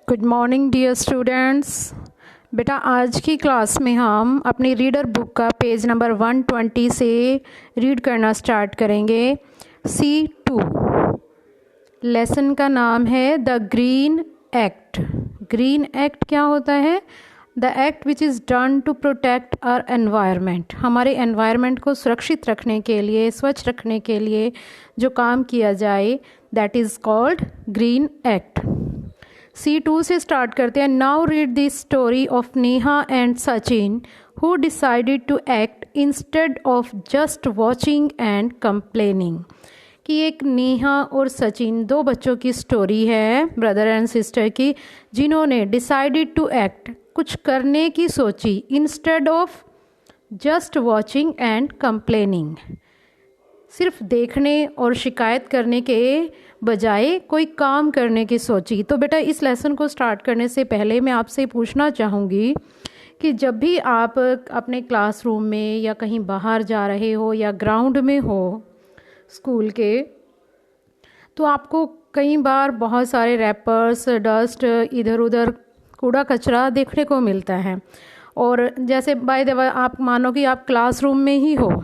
Good morning dear students. बेटा आज की क्लास में हम अपनी रीडर बुक का पेज नंबर 120 से रीड करना स्टार्ट करेंगे। C2 लेसन का नाम है the green act. Green act क्या होता है? The act which is done to protect our environment. हमारे एनवायरनमेंट को सुरक्षित रखने के लिए, स्वच्छ रखने के लिए जो काम किया जाए, that is called green act. C2 से स्टार्ट करते हैं। Now read the story of Neha and Sachin who decided to act instead of just watching and complaining. कि एक नेहा और सचिन दो बच्चों की स्टोरी है, ब्रदर एंड सिस्टर की, जिन्होंने डिसाइडेड टू एक्ट, कुछ करने की सोची, instead of just watching and complaining, सिर्फ देखने और शिकायत करने के बजाय कोई काम करने की सोची। तो बेटा इस लेसन को स्टार्ट करने से पहले मैं आपसे पूछना चाहूँगी कि जब भी आप अपने क्लासरूम में या कहीं बाहर जा रहे हो या ग्राउंड में हो स्कूल के, तो आपको कई बार बहुत सारे रैपर्स, डस्ट, इधर उधर कूड़ा कचरा देखने को मिलता है। और जैसे बाय द वे आप मानो कि आप क्लासरूम में ही हो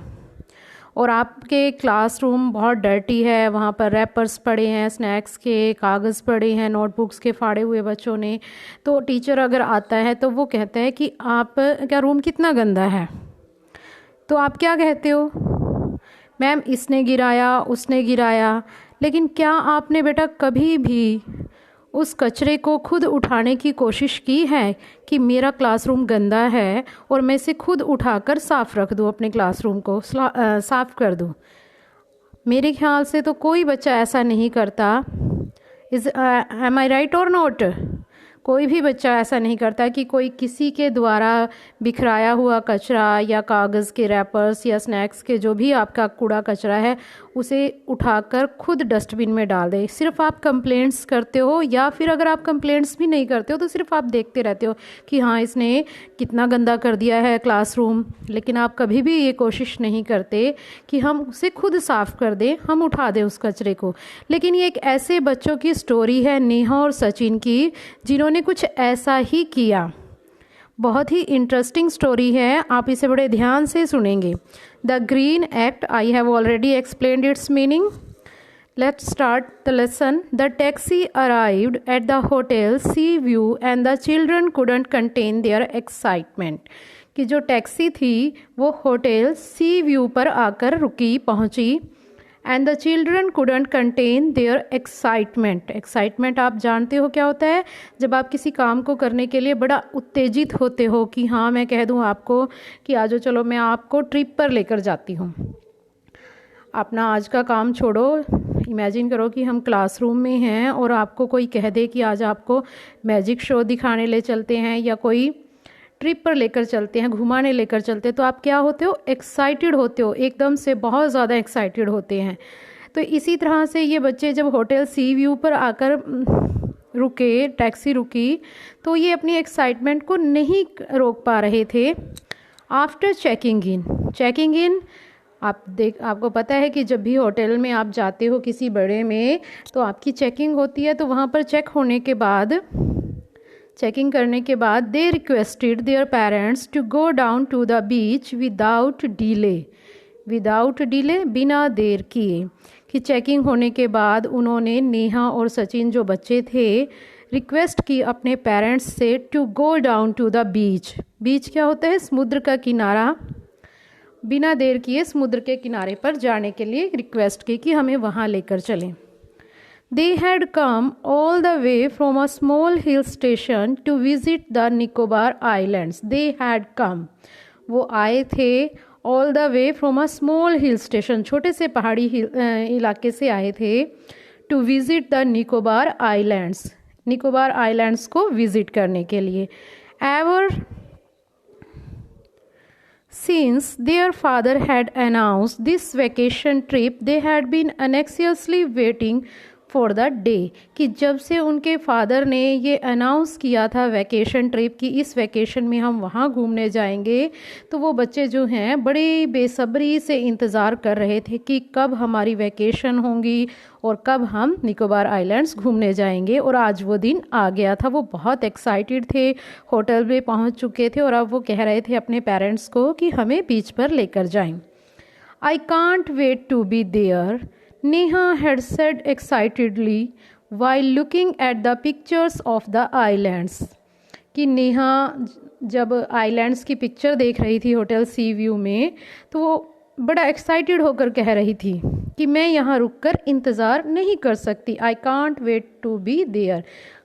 और आपके क्लासरूम बहुत डर्टी है, वहाँ पर रैपर्स पड़े हैं, स्नैक्स के कागज़ पड़े हैं, नोटबुक्स के फाड़े हुए बच्चों ने। तो टीचर अगर आता है तो वो कहता है कि आप क्या रूम कितना गंदा है, तो आप क्या कहते हो? मैम इसने गिराया, उसने गिराया। लेकिन क्या आपने बेटा कभी भी उस कचरे को खुद उठाने की कोशिश की है कि मेरा क्लासरूम गंदा है और मैं इसे खुद उठाकर साफ़ रख दूँ, अपने क्लासरूम को साफ़ कर दूँ? मेरे ख्याल से तो कोई बच्चा ऐसा नहीं करता। एम आई राइट और नॉट? कोई भी बच्चा ऐसा नहीं करता कि कोई किसी के द्वारा बिखराया हुआ कचरा या कागज़ के रैपर्स या स्नैक्स के जो भी आपका कूड़ा कचरा है उसे उठाकर खुद डस्टबिन में डाल दे। सिर्फ आप कंप्लेंट्स करते हो, या फिर अगर आप कंप्लेंट्स भी नहीं करते हो तो सिर्फ आप देखते रहते हो कि हाँ इसने कितना गंदा कर दिया है क्लासरूम, लेकिन आप कभी भी ये कोशिश नहीं करते कि हम उसे खुद साफ़ कर दें, हम उठा दें उस कचरे को। लेकिन ये एक ऐसे बच्चों की स्टोरी है, नेहा और सचिन की, जिन्होंने कुछ ऐसा ही किया। बहुत ही इंटरेस्टिंग स्टोरी है, आप इसे बड़े ध्यान से सुनेंगे। The green act, I have already explained its meaning. Let's start the lesson. The taxi arrived at the hotel sea view and the children couldn't contain their excitement. कि जो टैक्सी थी वो होटल सी व्यू पर आकर रुकी, पहुंची। And the children couldn't contain their excitement. Excitement आप जानते हो क्या होता है? जब आप किसी काम को करने के लिए बड़ा उत्तेजित होते हो कि हाँ मैं कह दूँ आपको कि आज चलो मैं आपको ट्रिप पर लेकर जाती हूँ। अपना आज का काम छोड़ो, इमेजिन करो कि हम क्लासरूम में हैं और आपको कोई कह दे कि आज आपको मैजिक शो दिखाने ले चलते हैं या कोई ट्रिप पर लेकर चलते हैं, घुमाने लेकर चलते हैं, तो आप क्या होते हो? एक्साइटेड होते हो, एकदम से बहुत ज़्यादा एक्साइटेड होते हैं। तो इसी तरह से ये बच्चे जब होटल सी व्यू पर आकर रुके, टैक्सी रुकी, तो ये अपनी एक्साइटमेंट को नहीं रोक पा रहे थे। आफ्टर चेकिंग इन, आपको पता है कि जब भी होटल में आप जाते हो किसी बड़े में तो आपकी चेकिंग होती है। तो वहाँ पर चेकिंग करने के बाद they requested their parents to go down to the beach without delay, बिना देर किए। कि चेकिंग होने के बाद उन्होंने नेहा और सचिन जो बच्चे थे रिक्वेस्ट की अपने पेरेंट्स से to go down to the beach. Beach क्या होता है? समुद्र का किनारा। बिना देर किए समुद्र के किनारे पर जाने के लिए रिक्वेस्ट की कि हमें वहाँ लेकर चलें। They had come all the way from a small hill station to visit the Nicobar Islands. They had come, वो आए थे all the way from a small hill station, छोटे से पहाड़ी इलाके से आए थे, to visit the Nicobar Islands, Nicobar islands को विजिट करने के लिए। Ever since their father had announced this vacation trip, they had been anxiously waiting for the day, कि जब से उनके फादर ने ये अनाउंस किया था वैकेशन ट्रिप की इस वैकेशन में हम वहाँ घूमने जाएंगे, तो वो बच्चे जो हैं बड़े बेसब्री से इंतज़ार कर रहे थे कि कब हमारी वैकेशन होंगी और कब हम निकोबार आइलैंड्स घूमने जाएंगे। और आज वो दिन आ गया था। वो बहुत एक्साइटेड थे, होटल में पहुँच चुके थे और अब वो कह रहे थे अपने पेरेंट्स को कि हमें बीच पर लेकर जाएं। I can't wait to be there, Neha had said excitedly while looking at the pictures of the islands. कि नेहा जब आइलैंड्स की पिक्चर देख रही थी होटल सी व्यू में, तो वो बड़ा एक्साइटेड होकर कह रही थी कि मैं यहाँ रुककर इंतज़ार नहीं कर सकती। I can't wait to be there.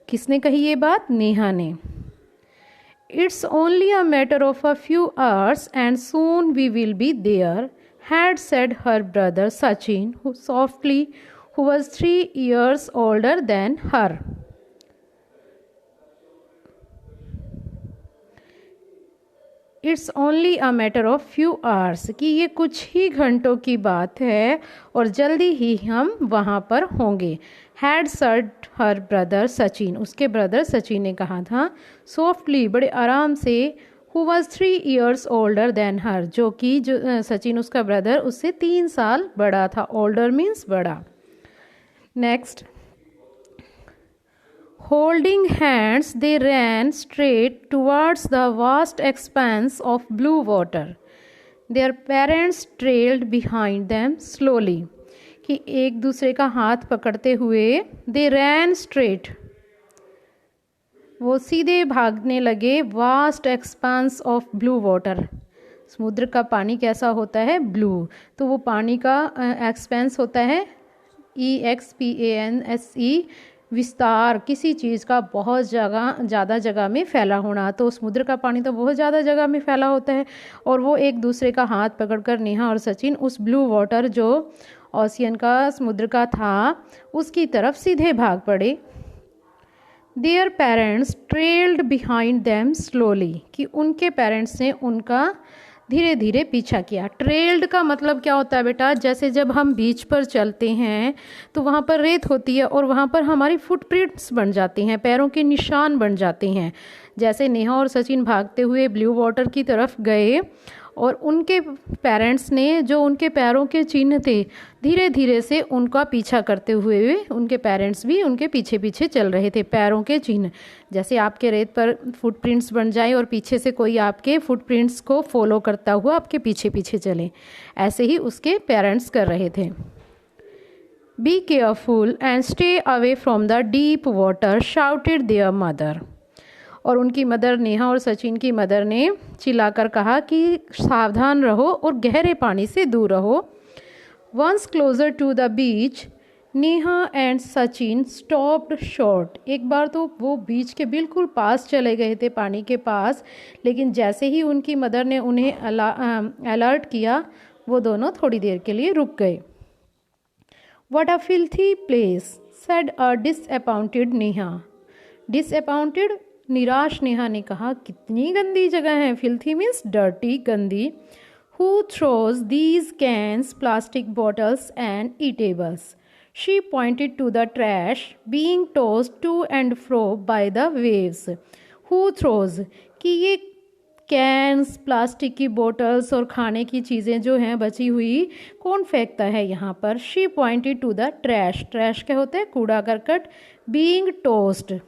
किसने कही ये बात? नेहा ने। It's only a matter of a few hours and soon we will be there, had said her brother Sachin, who was 3 years older than her. It's only a matter of few hours, कि ये कुछ ही घंटों की बात है और जल्दी ही हम वहाँ पर होंगे। Had said her brother Sachin, उसके ब्रदर सचिन ने कहा था। Softly, बड़े आराम से। Who was 3 years older than her, जो कि सचिन उसका ब्रदर उससे 3 साल बड़ा था। Older means बड़ा। Next, holding hands they ran straight towards the vast expanse of blue water. Their parents trailed behind them slowly. कि एक दूसरे का हाथ पकड़ते हुए they ran straight, वो सीधे भागने लगे। Vast expanse of blue water, समुद्र का पानी कैसा होता है? ब्लू। तो वो पानी का एक्सपेंस होता है EXPANSE, विस्तार, किसी चीज़ का बहुत ज़्यादा जगह में फैला होना। तो समुद्र का पानी तो बहुत ज़्यादा जगह में फैला होता है। और वो एक दूसरे का हाथ पकड़कर नेहा और सचिन उस ब्लू वाटर जो ओशियन का, समुद्र का था, उसकी तरफ सीधे भाग पड़े। Their parents trailed behind them slowly, कि उनके पेरेंट्स ने उनका धीरे धीरे पीछा किया। ट्रेल्ड का मतलब क्या होता है बेटा? जैसे जब हम बीच पर चलते हैं तो वहाँ पर रेत होती है और वहाँ पर हमारी फुटप्रिंट्स बन जाती हैं, पैरों के निशान बन जाते हैं। जैसे नेहा और सचिन भागते हुए ब्लू वाटर की तरफ गए और उनके पेरेंट्स ने, जो उनके पैरों के चिन्ह थे, धीरे धीरे से उनका पीछा करते हुए उनके पेरेंट्स भी उनके पीछे पीछे चल रहे थे। पैरों के चिन्ह, जैसे आपके रेत पर फुटप्रिंट्स बन जाए और पीछे से कोई आपके फुटप्रिंट्स को फॉलो करता हुआ आपके पीछे पीछे चले, ऐसे ही उसके पेरेंट्स कर रहे थे। Be careful and stay away from the deep water, shouted there mother. और उनकी मदर, नेहा और सचिन की मदर ने चिल्लाकर कहा कि सावधान रहो और गहरे पानी से दूर रहो। Once closer to the beach, Neha and Sachin stopped short. एक बार तो वो बीच के बिल्कुल पास चले गए थे, पानी के पास, लेकिन जैसे ही उनकी मदर ने उन्हें अलर्ट किया, वो दोनों थोड़ी देर के लिए रुक गए। What a filthy place, said a disappointed Neha. Disappointed, निराश नेहा ने कहा, कितनी गंदी जगह है। फिल्थी मीन्स डर्टी, गंदी। Who throws these cans, plastic bottles and eatables? She pointed to the trash being tossed to and fro by the waves. Who throws, कि ये कैंस, प्लास्टिक की बोटल्स और खाने की चीज़ें जो हैं बची हुई, कौन फेंकता है यहाँ पर? She pointed to the trash. Trash क्या होता है? कूड़ा करकट। Being tossed,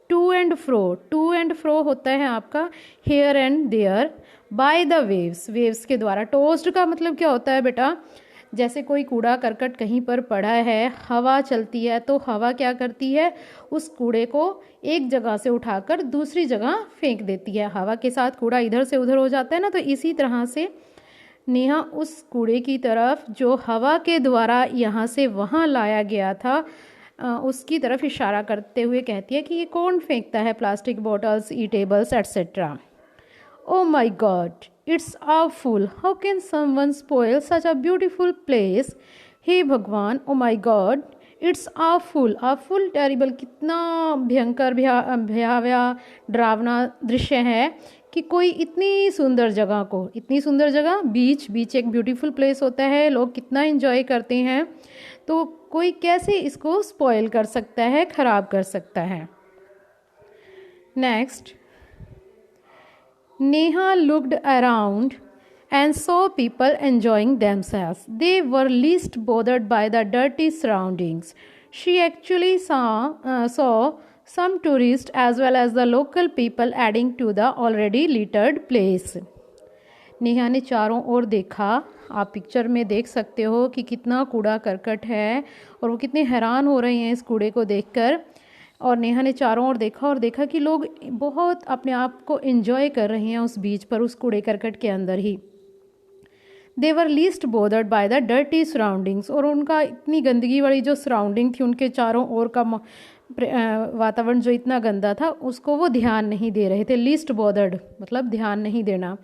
to and fro. To and fro होता है आपका hair and there, by the waves, waves के द्वारा। टोस्ड का मतलब क्या होता है बेटा? जैसे कोई कूड़ा करकट कहीं पर पड़ा है, हवा चलती है तो हवा क्या करती है? उस कूड़े को एक जगह से उठाकर दूसरी जगह फेंक देती है। हवा के साथ कूड़ा इधर से उधर हो जाता है ना, तो इसी तरह से नेहा उस कूड़े की तरफ जो हवा के द्वारा यहाँ से वहाँ लाया गया था, उसकी तरफ इशारा करते हुए कहती है कि ये कौन फेंकता है plastic bottles, eatables etcetera. Oh my God, it's awful. How can someone spoil such a beautiful place? हे भगवान, oh my God, it's awful. Awful, terrible, कितना भयंकर, भयावह, डरावना दृश्य है कि कोई इतनी सुंदर जगह को, इतनी सुंदर जगह, बीच एक ब्यूटीफुल प्लेस होता है, लोग कितना एंजॉय करते हैं, तो कोई कैसे इसको स्पॉइल कर सकता है, ख़राब कर सकता है। Next, Neha looked around and saw people enjoying themselves. They were least bothered by the dirty surroundings. She actually saw some tourists as well as the local people adding to the already littered place. Neha ने चारों ओर देखा, आप picture में देख सकते हो कि कितना कूड़ा करकट है और वो कितने हैरान हो रहे हैं इस कूड़े को देखकर। और नेहा ने चारों ओर देखा और देखा कि लोग बहुत अपने आप को एंजॉय कर रहे हैं उस बीच पर, उस कूड़े करकट के अंदर ही। They were least bothered by the dirty surroundings, और उनका इतनी गंदगी वाली जो सराउंडिंग थी, उनके चारों ओर का वातावरण जो इतना गंदा था, उसको वो ध्यान नहीं दे रहे थे। लीस्ट बोदर्ड मतलब ध्यान नहीं देना।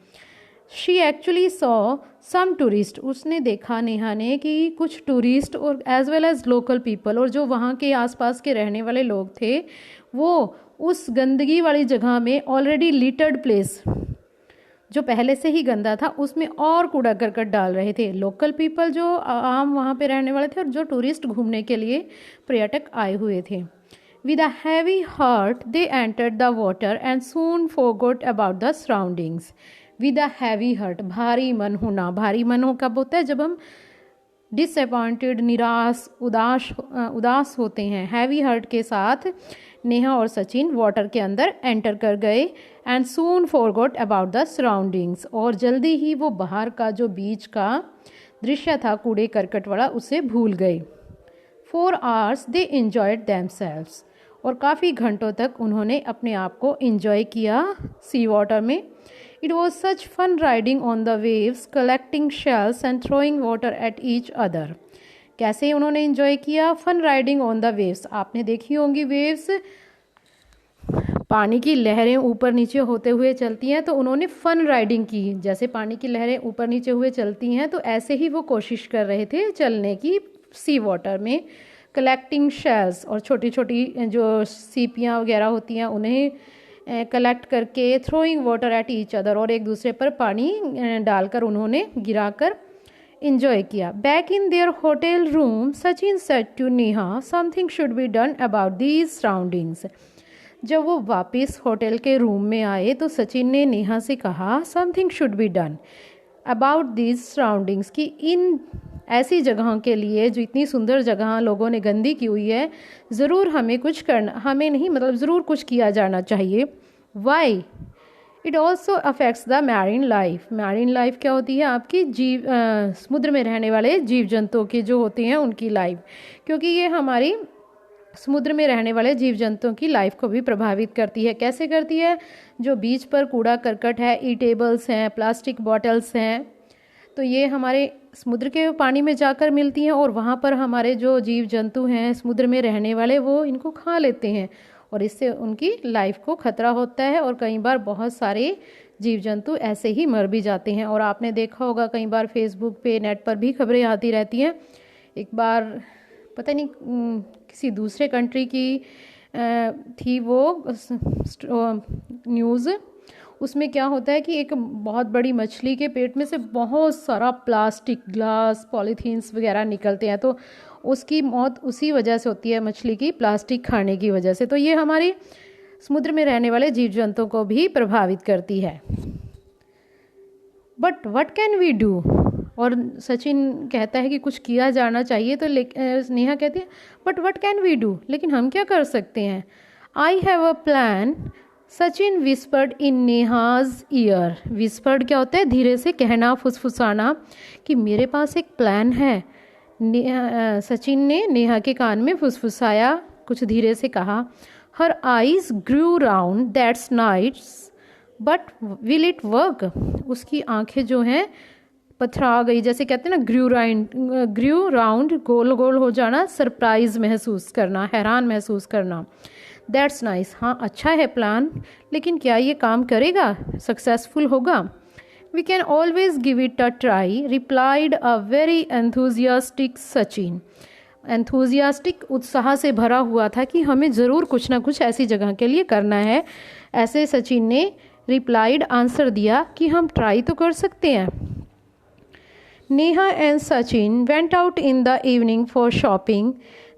She actually saw some tourist, उसने देखा नेहा ने कि कुछ टूरिस्ट और as well as local people, और जो वहाँ के आसपास के रहने वाले लोग थे, वो उस गंदगी वाली जगह में ऑलरेडी लिटर्ड प्लेस जो पहले से ही गंदा था उसमें और कूड़ा करकट डाल रहे थे। लोकल पीपल जो आम वहाँ पे रहने वाले थे और जो टूरिस्ट घूमने के लिए पर्यटक आए हुए थे। With a heavy heart they entered the water and soon forgot about the surroundings. With a heavy heart, भारी मन होना। भारी मन हो कब होता है? जब हम डिसअपॉइंटेड, निराश, उदास होते हैं। हैवी हार्ट के साथ नेहा और सचिन वाटर के अंदर एंटर कर गए। And soon forgot about the surroundings, और जल्दी ही वो बाहर का जो बीच का दृश्य था कूड़े करकट वाला, उसे भूल गए। 4 hours दे एंजॉयड देमसेल्व्स, और काफ़ी घंटों तक उन्होंने अपने आप को एंजॉय किया सी वाटर में। It was such fun riding on the waves, collecting shells and throwing water at each other. कैसे उन्होंने एंजॉय किया? Fun riding on the waves, आपने देखी होंगी वेव्स, पानी की लहरें ऊपर नीचे होते हुए चलती हैं, तो उन्होंने फन राइडिंग की। जैसे पानी की लहरें ऊपर नीचे हुए चलती हैं, तो ऐसे ही वो कोशिश कर रहे थे चलने की सी वाटर में। कलेक्टिंग शेल्स, और छोटी छोटी जो सीपियाँ वगैरह होती हैं उन्हें कलेक्ट करके, throwing water at each other, और एक दूसरे पर पानी डालकर उन्होंने गिराकर enjoy किया। Back in their hotel room Sachin said to Neha something should be done about these surroundings. जब वो वापस होटल के रूम में आए तो सचिन ने नेहा से कहा something should be done about these surroundings, कि इन ऐसी जगहों के लिए, जो इतनी सुंदर जगह लोगों ने गंदी की हुई है, ज़रूर हमें कुछ करना, हमें नहीं मतलब ज़रूर कुछ किया जाना चाहिए। Why? It also affects the marine life. Marine life क्या होती है? आपकी समुद्र में रहने वाले जीव जंतुओं की जो होती हैं उनकी लाइफ, क्योंकि ये हमारी समुद्र में रहने वाले जीव जंतुओं की लाइफ को भी प्रभावित करती है। कैसे करती है? जो बीच पर कूड़ा करकट है, ईटेबल्स हैं, प्लास्टिक बॉटल्स हैं, तो ये हमारे समुद्र के पानी में जाकर मिलती हैं, और वहाँ पर हमारे जो जीव जंतु हैं समुद्र में रहने वाले, वो इनको खा लेते हैं, और इससे उनकी लाइफ को खतरा होता है, और कई बार बहुत सारे जीव जंतु ऐसे ही मर भी जाते हैं। और आपने देखा होगा कई बार फेसबुक पे, नेट पर भी खबरें आती रहती हैं। एक बार पता नहीं किसी दूसरे कंट्री की थी वो न्यूज़, उसमें क्या होता है कि एक बहुत बड़ी मछली के पेट में से बहुत सारा प्लास्टिक, ग्लास, पॉलीथीन्स वगैरह निकलते हैं, तो उसकी मौत उसी वजह से होती है, मछली की प्लास्टिक खाने की वजह से। तो ये हमारी समुद्र में रहने वाले जीव जंतुओं को भी प्रभावित करती है। But what can we do? और सचिन कहता है कि कुछ किया जाना चाहिए, तो नेहा कहती है but what can we do, लेकिन हम क्या कर सकते हैं? I have a plan, Sachin whispered in Neha's ear. Whispered क्या होता है? धीरे से कहना, फुसफुसाना, कि मेरे पास एक प्लान है। सचिन ने नेहा के कान में फुसफुसाया, कुछ धीरे से कहा। Her eyes grew round, that's nice, but will it work? उसकी आंखें जो हैं पथरा गई, जैसे कहते हैं ना ग्रू राउंड, गोल गोल हो जाना, सरप्राइज महसूस करना, हैरान महसूस करना। दैट्स नाइस, हाँ अच्छा है प्लान, लेकिन क्या ये काम करेगा, सक्सेसफुल होगा? We can always give it a try, replied a very enthusiastic Sachin. Enthusiastic, उत्साह से भरा हुआ था कि हमें ज़रूर कुछ ना कुछ ऐसी जगह के लिए करना है। ऐसे सचिन ने रिप्लाइड आंसर दिया कि हम ट्राई तो कर सकते हैं। Neha and Sachin went out in the evening for shopping.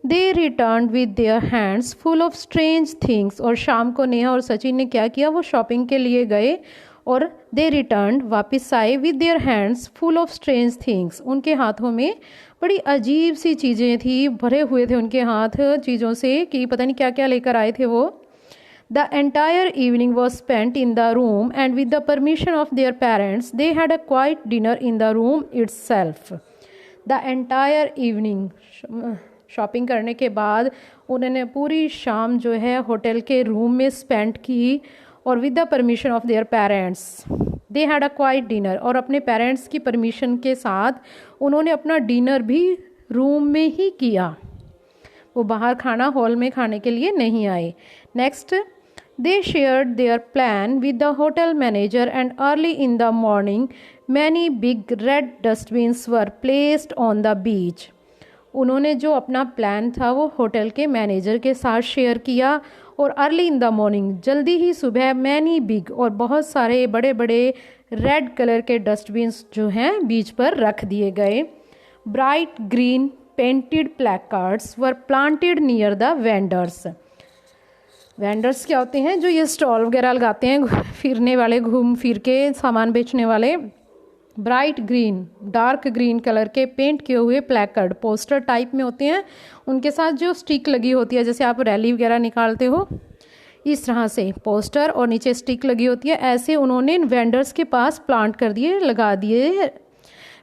They return with their hands full of strange things. और शाम को नेहा और सचिन ने क्या किया, वो शॉपिंग के लिए गए और दे रिटर्न वापस आए with their hands full of strange things. उनके हाथों में बड़ी अजीब सी चीज़ें थी, भरे हुए थे उनके हाथ चीज़ों से कि पता नहीं क्या क्या लेकर आए थे वो। The entire evening was spent in the room and with the permission of their parents, they had a quiet dinner in the room itself. The entire evening, shopping करने के बाद उन्होंने पूरी शाम जो है होटल के रूम में स्पेंड की और with the permission of their parents they had a quite dinner. और अपने पेरेंट्स की परमिशन के साथ उन्होंने अपना डिनर भी रूम में ही किया, वो बाहर खाना हॉल में खाने के लिए नहीं आए। Next, they shared their plan with the hotel manager and early in the morning many big red dustbins were placed on the beach. उन्होंने जो अपना प्लान था वो होटल के मैनेजर के साथ शेयर किया और अर्ली इन द मॉर्निंग जल्दी ही सुबह मैनी बिग और बहुत सारे बड़े बड़े रेड कलर के डस्टबिन्स जो हैं बीच पर रख दिए गए। Bright green painted placards were planted near the vendors. Vendors क्या होते हैं, जो ये स्टॉल वगैरह लगाते हैं, फिरने वाले, घूम फिर के सामान बेचने वाले। Bright green, dark green colour के पेंट किए हुए प्लैकार्ड पोस्टर टाइप में होते हैं, उनके साथ जो स्टिक लगी होती है, जैसे आप रैली वगैरह निकालते हो इस तरह से पोस्टर और नीचे स्टिक लगी होती है, ऐसे उन्होंने वेंडर्स के पास प्लांट कर दिए, लगा दिए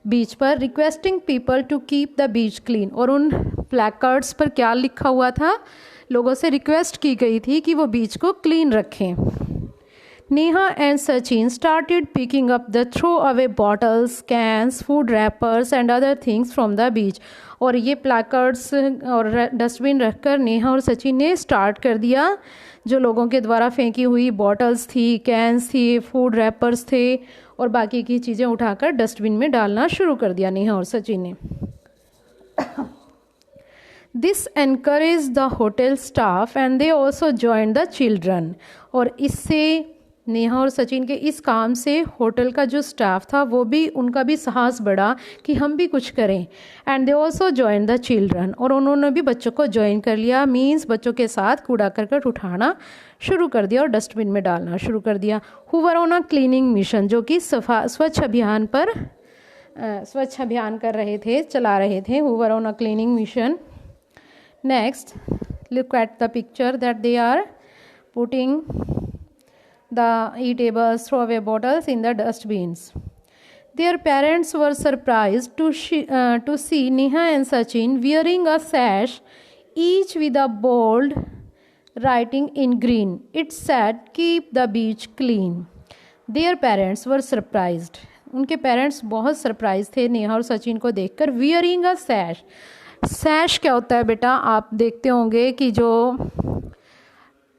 बीच पर। Requesting people to keep the beach clean. और उन प्लैकार्ड्स पर क्या लिखा हुआ था, लोगों से रिक्वेस्ट की गई थी कि वो बीच को क्लीन रखें। Neha and Sachin started picking up the throw away bottles, cans, food wrappers and other things from the beach. और ये प्लैकार्ड्स और डस्टबिन रखकर नेहा और सचिन ने स्टार्ट कर दिया, जो लोगों के द्वारा फेंकी हुई बॉटल्स थी, कैंस थी, फूड रैपर्स थे और बाकी की चीज़ें उठाकर डस्टबिन में डालना शुरू कर दिया नेहा और सचिन ने। This encouraged the hotel staff and they also joined the children. और इससे नेहा और सचिन के इस काम से होटल का जो स्टाफ था वो भी, उनका भी साहस बढ़ा कि हम भी कुछ करें। And they also join the children. और उन्होंने भी बच्चों को ज्वाइन कर लिया, मीन्स बच्चों के साथ कूड़ा करकट उठाना शुरू कर दिया और डस्टबिन में डालना शुरू कर दिया। Who were on a cleaning mission, जो कि स्वच्छ अभियान कर रहे थे, चला रहे थे। Who were on a cleaning mission. Next, look at the picture that they are putting the eatables, throwaway bottles in the dustbins. Their parents were surprised to see Neha and Sachin wearing a sash, each with a bold writing in green. It said, "Keep the beach clean." Their parents were surprised. उनके parents बहुत surprise थे नेहा और सचिन को देखकर। Wearing a सैश, सैश क्या होता है बेटा, आप देखते होंगे कि जो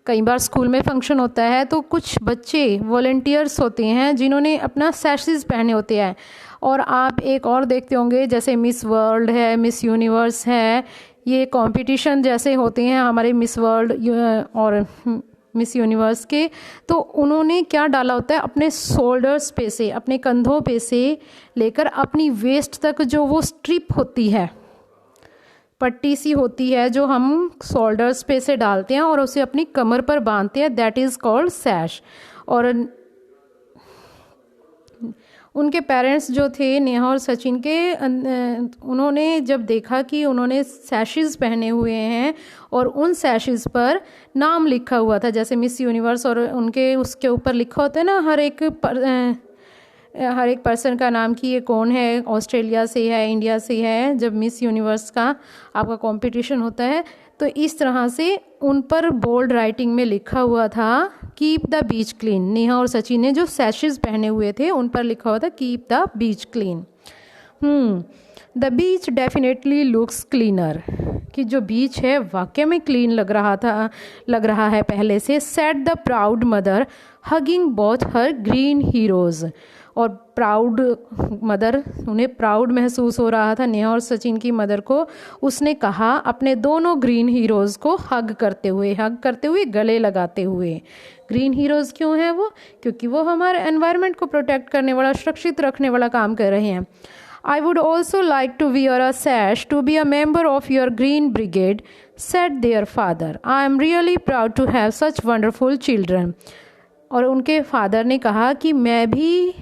कई बार स्कूल में फंक्शन होता है तो कुछ बच्चे वॉलंटियर्स होते हैं जिन्होंने अपना सैशेस पहने होते हैं। और आप एक और देखते होंगे, जैसे मिस वर्ल्ड है, मिस यूनिवर्स है, ये कंपटीशन जैसे होते हैं हमारे मिस वर्ल्ड और मिस यूनिवर्स के, तो उन्होंने क्या डाला होता है, अपने शोल्डर्स पे से, अपने कंधों पे से लेकर अपनी वेस्ट तक जो वो स्ट्रिप होती है, पट्टी सी होती है, जो हम शोल्डर्स पे से डालते हैं और उसे अपनी कमर पर बांधते हैं, दैट इज़ कॉल्ड सैश। और उनके पेरेंट्स जो थे नेहा और सचिन के, उन्होंने जब देखा कि उन्होंने सैशेस पहने हुए हैं और उन सैशेस पर नाम लिखा हुआ था, जैसे मिस यूनिवर्स, और उनके उसके ऊपर लिखा होता है ना हर एक पर्सन का नाम कि ये कौन है, ऑस्ट्रेलिया से है, इंडिया से है, जब मिस यूनिवर्स का आपका कंपटीशन होता है, तो इस तरह से उन पर बोल्ड राइटिंग में लिखा हुआ था keep the beach clean. Neha और सचिन ने जो सैशेस पहने हुए थे उन पर लिखा हुआ था keep the beach clean. The beach definitely looks cleaner, कि जो बीच है वाकई में क्लीन लग रहा है पहले से। Said the proud mother hugging both her green heroes. और प्राउड मदर, उन्हें प्राउड महसूस हो रहा था नेहा और सचिन की मदर को। उसने कहा अपने दोनों ग्रीन हीरोज़ को हग करते हुए गले लगाते हुए। ग्रीन हीरोज़ क्यों हैं वो? क्योंकि वो हमारे एनवायरनमेंट को प्रोटेक्ट करने वाला, सुरक्षित रखने वाला काम कर रहे हैं। I would also like to wear a sash to be a member of your Green Brigade, said their father. I am really proud to have such wonderful children. और उनके फादर ने कहा कि मैं भी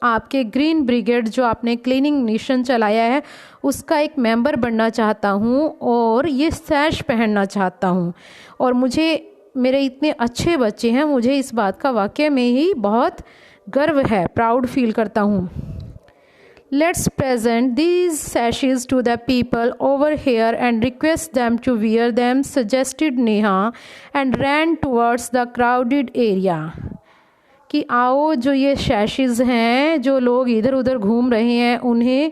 आपके ग्रीन ब्रिगेड, जो आपने क्लीनिंग मिशन चलाया है, उसका एक मेंबर बनना चाहता हूँ और ये सैश पहनना चाहता हूँ। और मुझे, मेरे इतने अच्छे बच्चे हैं, मुझे इस बात का वाकई में ही बहुत गर्व है, प्राउड फील करता हूँ। Let's present these sashes to the people over here and request them to wear them, suggested Neha and ran towards the crowded area. कि आओ जो ये सैशेस हैं, जो लोग इधर उधर घूम रहे हैं, उन्हें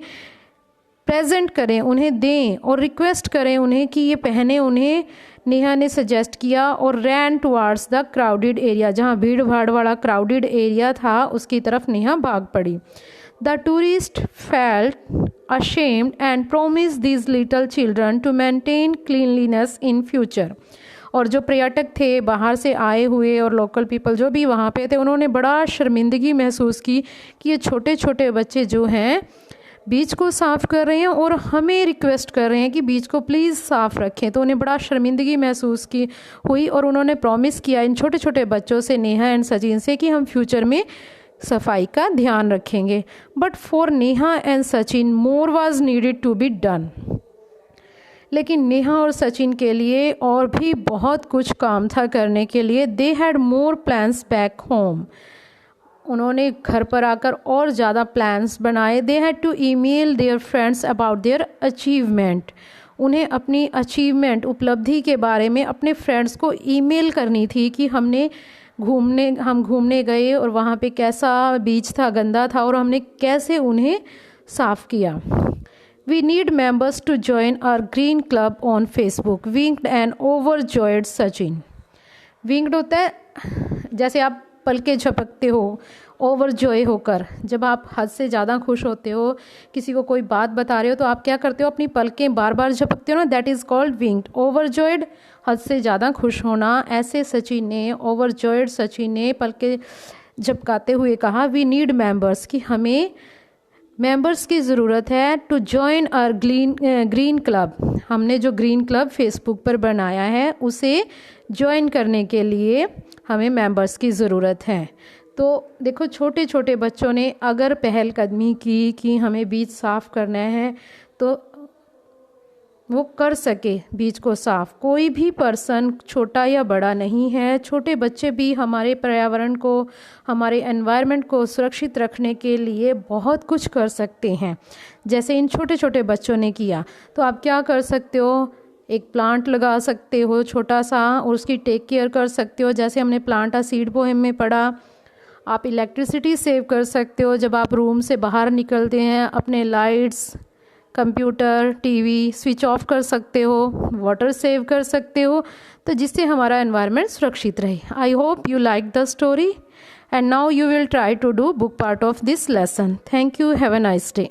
प्रेजेंट करें, उन्हें दें और रिक्वेस्ट करें उन्हें कि ये पहने। उन्हें नेहा ने सजेस्ट किया और रैन टुवार्ड्स द क्राउडेड एरिया, जहाँ भीड़ भाड़ वाला क्राउडेड एरिया था उसकी तरफ नेहा भाग पड़ी। The tourist felt ashamed and promised these little children to maintain cleanliness in future. और जो पर्यटक थे बाहर से आए हुए और लोकल पीपल जो भी वहाँ पे थे, उन्होंने बड़ा शर्मिंदगी महसूस की कि ये छोटे छोटे बच्चे जो हैं बीच को साफ़ कर रहे हैं और हमें रिक्वेस्ट कर रहे हैं कि बीच को प्लीज़ साफ़ रखें। तो उन्हें बड़ा शर्मिंदगी महसूस की हुई और उन्होंने प्रॉमिस किया इन छोटे छोटे बच्चों से, नेहा एंड सचिन से, कि हम फ्यूचर में सफाई का ध्यान रखेंगे। But for Neha and Sachin more was needed to be done. लेकिन नेहा और सचिन के लिए और भी बहुत कुछ काम था करने के लिए। They had more plans back home. उन्होंने घर पर आकर और ज़्यादा प्लान्स बनाए। They had to email their friends about their achievement. उन्हें अपनी अचीवमेंट, उपलब्धि के बारे में अपने फ्रेंड्स को ईमेल करनी थी कि हम घूमने गए और वहाँ पे कैसा बीच था, गंदा था, और हमने कैसे उन्हें साफ़ किया। We need members to join our green club on Facebook, winked and overjoyed Sachin. Winked होता है जैसे आप पलके झपकते हो, ओवरजॉय होकर, जब आप हद से ज़्यादा खुश होते हो, किसी को कोई बात बता रहे हो तो आप क्या करते हो, अपनी पलकें बार बार झपकते हो ना, दैट इज़ कॉल्ड विंक्ड। ओवरजॉयड हद से ज़्यादा खुश होना। ऐसे सचिन ने, ओवरजॉयड सचिन ने पलकें झपकाते हुए कहा, वी नीड मेंबर्स, कि हमें मेंबर्स की ज़रूरत है, to join our green club. हमने जो ग्रीन क्लब फेसबुक पर बनाया है उसे ज्वाइन करने के लिए हमें मेंबर्स की ज़रूरत है। तो देखो, छोटे छोटे बच्चों ने अगर पहल कदमी की कि हमें बीच साफ़ करना है तो वो कर सके बीच को साफ़। कोई भी पर्सन छोटा या बड़ा नहीं है, छोटे बच्चे भी हमारे पर्यावरण को, हमारे एनवायरनमेंट को सुरक्षित रखने के लिए बहुत कुछ कर सकते हैं, जैसे इन छोटे छोटे बच्चों ने किया। तो आप क्या कर सकते हो, एक प्लांट लगा सकते हो छोटा सा और उसकी टेक केयर कर सकते हो, जैसे हमने प्लांट अ सीड पोएम में पढ़ा। आप इलेक्ट्रिसिटी सेव कर सकते हो जब आप रूम से बाहर निकलते हैं, अपने lights, computer, TV switch off कर सकते हो, वाटर सेव कर सकते हो, तो जिससे हमारा एनवायरनमेंट सुरक्षित रहे। I hope you like the story and now you will try to do book part of this lesson. Thank you, have a nice day.